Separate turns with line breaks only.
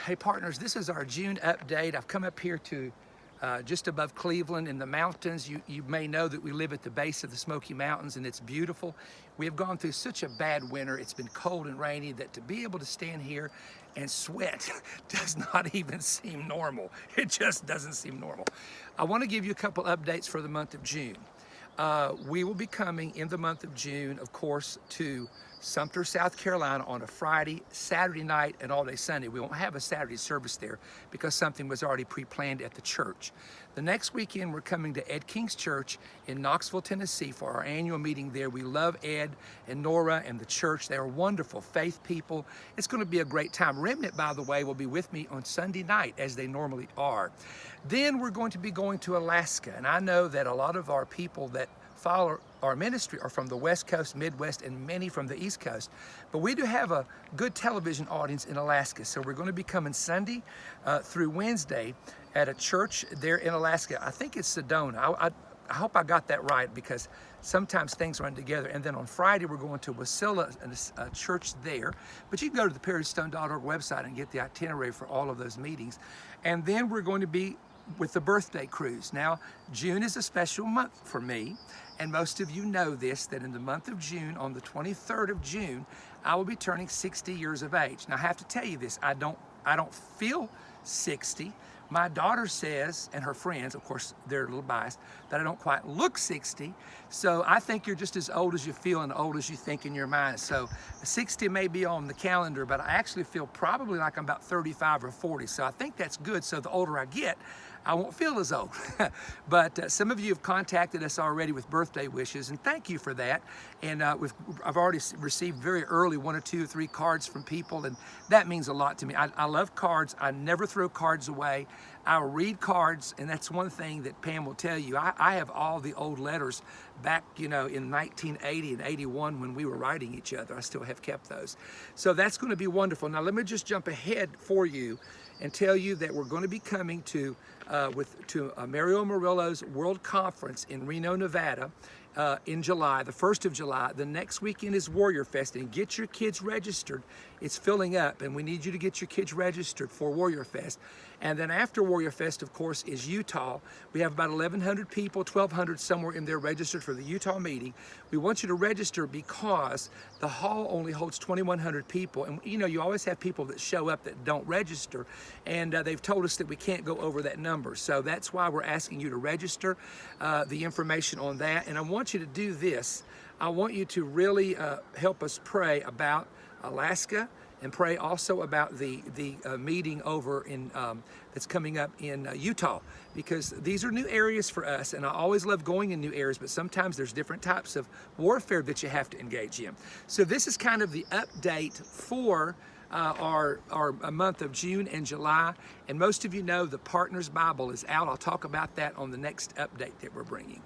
Hey partners, this is our June update. I've come up here to just above Cleveland in the mountains. You may know that we live at the base of the Smoky Mountains and it's beautiful. We have gone through such a bad winter. It's been cold and rainy that to be able to stand here and sweat does not even seem normal. It just doesn't seem normal. I want to give you a couple updates for the month of June. We will be coming in the month of June, of course, to Sumter, South Carolina on a Friday, Saturday night, and all day Sunday. We won't have a Saturday service there because something was already pre-planned at the church. The next weekend, we're coming to Ed King's Church in Knoxville, Tennessee for our annual meeting there. We love Ed and Nora and the church. They are wonderful faith people. It's going to be a great time. Remnant, by the way, will be with me on Sunday night as they normally are. Then we're going to be going to Alaska, and I know that a lot of our people that follow our ministry are from the West Coast, Midwest, and many from the East Coast. But we do have a good television audience in Alaska. So we're going to be coming Sunday through Wednesday at a church there in Alaska. I think it's Sedona. I hope I got that right because sometimes things run together. And then on Friday, we're going to Wasilla, a church there. But you can go to the perrystone.org website and get the itinerary for all of those meetings. And then we're going to be with the birthday cruise. Now, June is a special month for me, and most of you know this, that in the month of June, on the 23rd of June, I will be turning 60 years of age. Now, I have to tell you this, I don't feel 60. My daughter says, and her friends, of course, they're a little biased, that I don't quite look 60. So I think you're just as old as you feel and old as you think in your mind. So 60 may be on the calendar, but I actually feel probably like I'm about 35 or 40. So I think that's good. So the older I get, I won't feel as old. But some of you have contacted us already with birthday wishes, and thank you for that. And I've already received very early 1 or 2 or 3 cards from people, and that means a lot to me. I love cards. I never throw cards away. I'll read cards, and that's one thing that Pam will tell you. I have all the old letters back, in 1980 and 81 when we were writing each other. I still have kept those. So that's going to be wonderful. Now let me just jump ahead for you and tell you that we're going to be coming to Mario Murillo's World Conference in Reno, Nevada in July, the 1st of July. The next weekend is Warrior Fest, and get your kids registered. It's filling up, and we need you to get your kids registered for Warrior Fest. And then after Warrior Fest, of course, is Utah. We have about 1,100 people, 1,200 somewhere in there registered for the Utah meeting. We want you to register because the hall only holds 2,100 people. And you always have people that show up that don't register, and they've told us that we can't go over that number. So that's why we're asking you to register, the information on that. And I want you to do this. I want you to really help us pray about Alaska, and pray also about the meeting over in that's coming up in Utah, because these are new areas for us, and I always love going in new areas, but sometimes there's different types of warfare that you have to engage in. So this is kind of the update for our month of June and July, and most of you know the Partners Bible is out. I'll talk about that on the next update that we're bringing.